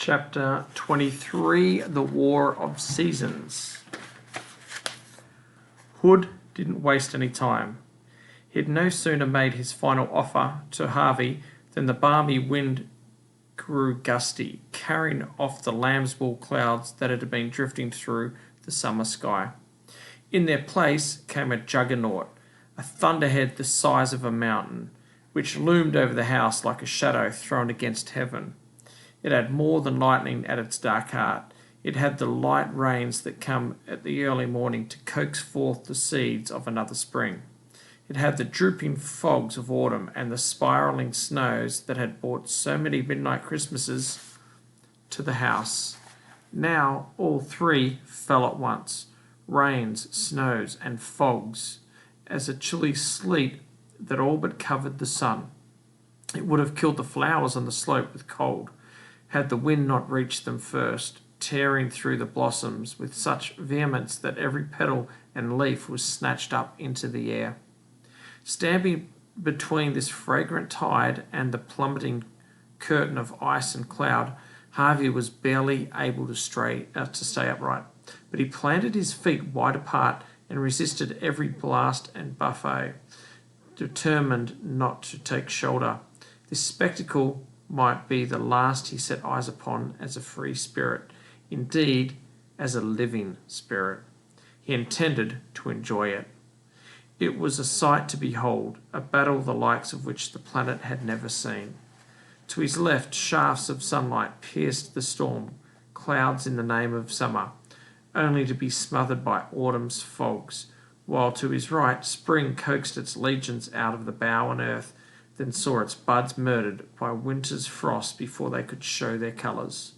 Chapter 23, The War of Seasons. Hood didn't waste any time. He had no sooner made his final offer to Harvey than the balmy wind grew gusty, carrying off the lamb's wool clouds that had been drifting through the summer sky. In their place came a juggernaut, a thunderhead the size of a mountain, which loomed over the house like a shadow thrown against heaven. It had more than lightning at its dark heart. It had the light rains that come at the early morning to coax forth the seeds of another spring. It had the drooping fogs of autumn and the spiralling snows that had brought so many midnight Christmases to the house. Now all three fell at once, rains, snows, and fogs, as a chilly sleet that all but covered the sun. It would have killed the flowers on the slope with cold, had the wind not reached them first, tearing through the blossoms with such vehemence that every petal and leaf was snatched up into the air. Standing between this fragrant tide and the plummeting curtain of ice and cloud, Harvey was barely able to stay upright, but he planted his feet wide apart and resisted every blast and buffet, determined not to take shoulder. This spectacle might be the last he set eyes upon as a free spirit, indeed as a living spirit. He intended to enjoy it. It was a sight to behold, a battle the likes of which the planet had never seen. To his left, shafts of sunlight pierced the storm, clouds in the name of summer, only to be smothered by autumn's fogs, while to his right, spring coaxed its legions out of the bough and earth, then saw its buds murdered by winter's frost before they could show their colours.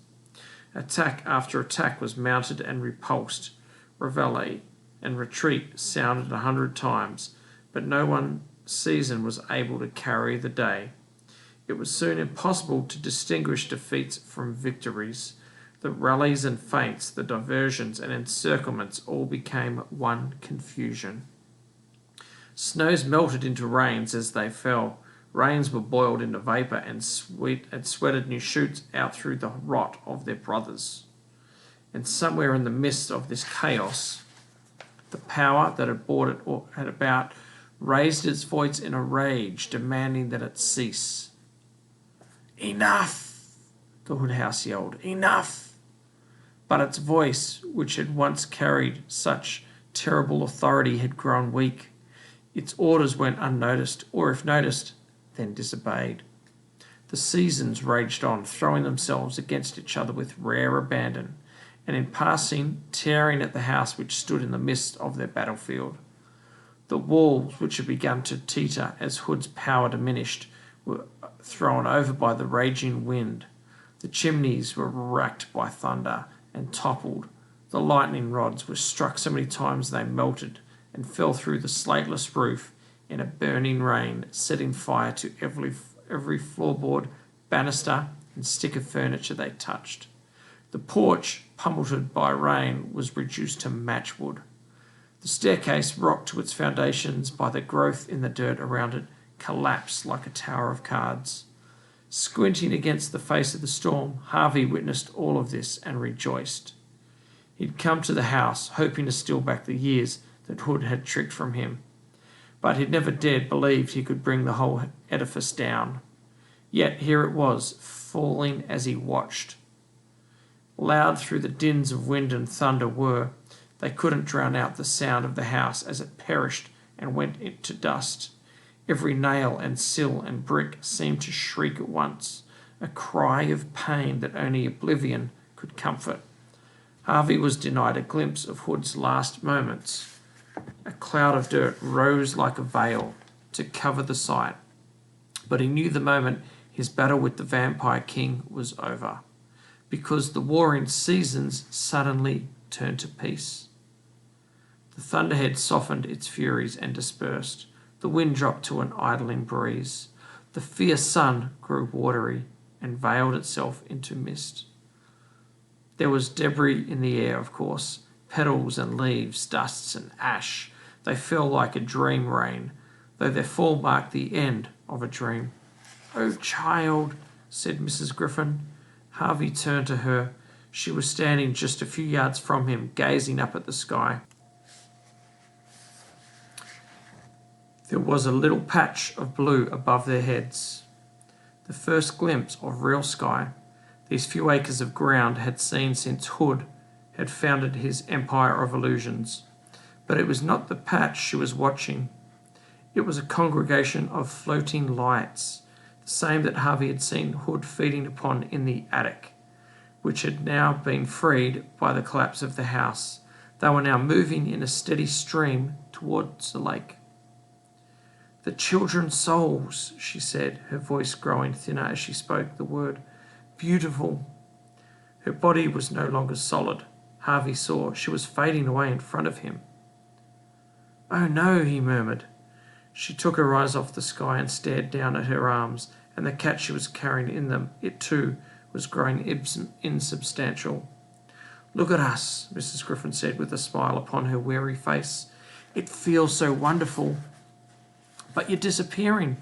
Attack after attack was mounted and repulsed. Reveille and retreat sounded 100 times, but no one season was able to carry the day. It was soon impossible to distinguish defeats from victories. The rallies and feints, the diversions and encirclements all became one confusion. Snows melted into rains as they fell. Rains were boiled into vapour and sweated new shoots out through the rot of their brothers. And somewhere in the midst of this chaos, the power that had brought it about raised its voice in a rage, demanding that it cease. "Enough!" the Woodhouse yelled. "Enough!" But its voice, which had once carried such terrible authority, had grown weak. Its orders went unnoticed, or if noticed, then disobeyed. The seasons raged on, throwing themselves against each other with rare abandon, and in passing, tearing at the house which stood in the midst of their battlefield. The walls, which had begun to teeter as Hood's power diminished, were thrown over by the raging wind. The chimneys were racked by thunder and toppled. The lightning rods were struck so many times they melted and fell through the slateless roof in a burning rain, setting fire to every floorboard, banister, and stick of furniture they touched. The porch, pummeled by rain, was reduced to matchwood. The staircase, rocked to its foundations by the growth in the dirt around it, collapsed like a tower of cards. Squinting against the face of the storm, Harvey witnessed all of this and rejoiced. He'd come to the house, hoping to steal back the years that Hood had tricked from him, but he'd never dared believe he could bring the whole edifice down. Yet here it was, falling as he watched. Loud through the dins of wind and thunder they couldn't drown out the sound of the house as it perished and went into dust. Every nail and sill and brick seemed to shriek at once, a cry of pain that only oblivion could comfort. Harvey was denied a glimpse of Hood's last moments. A cloud of dirt rose like a veil to cover the sight, but he knew the moment his battle with the vampire king was over, because the warring seasons suddenly turned to peace. The thunderhead softened its furies and dispersed. The wind dropped to an idling breeze. The fierce sun grew watery and veiled itself into mist. There was debris in the air, of course, petals and leaves, dusts and ash. They fell like a dream rain, though their fall marked the end of a dream. "Oh, child," said Mrs. Griffin. Harvey turned to her. She was standing just a few yards from him, gazing up at the sky. There was a little patch of blue above their heads. The first glimpse of real sky these few acres of ground had seen since Hood had founded his empire of illusions. But it was not the patch she was watching. It was a congregation of floating lights, the same that Harvey had seen Hood feeding upon in the attic, which had now been freed by the collapse of the house. They were now moving in a steady stream towards the lake. "The children's souls," she said, her voice growing thinner as she spoke the word. "Beautiful." Her body was no longer solid. Harvey saw she was fading away in front of him. "Oh no," he murmured. She took her eyes off the sky and stared down at her arms and the cat she was carrying in them. It too was growing insubstantial. "Look at us," Mrs. Griffin said with a smile upon her weary face. "It feels so wonderful. But you're disappearing."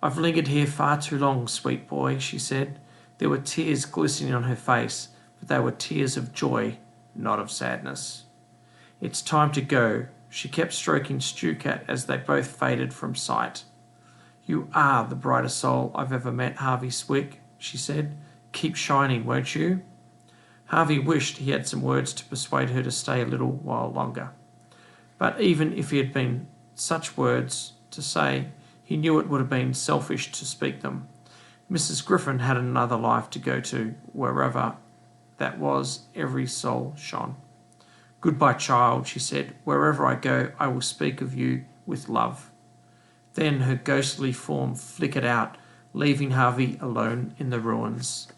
"I've lingered here far too long, sweet boy," she said. There were tears glistening on her face, but they were tears of joy, not of sadness. "It's time to go." She kept stroking Stew Cat as they both faded from sight. "You are the brightest soul I've ever met, Harvey Swick," she said. "Keep shining, won't you?" Harvey wished he had some words to persuade her to stay a little while longer. But even if he had been such words to say, he knew it would have been selfish to speak them. Mrs. Griffin had another life to go to. Wherever that was, every soul shone. "Goodbye, child," she said. "Wherever I go, I will speak of you with love." Then her ghostly form flickered out, leaving Harvey alone in the ruins.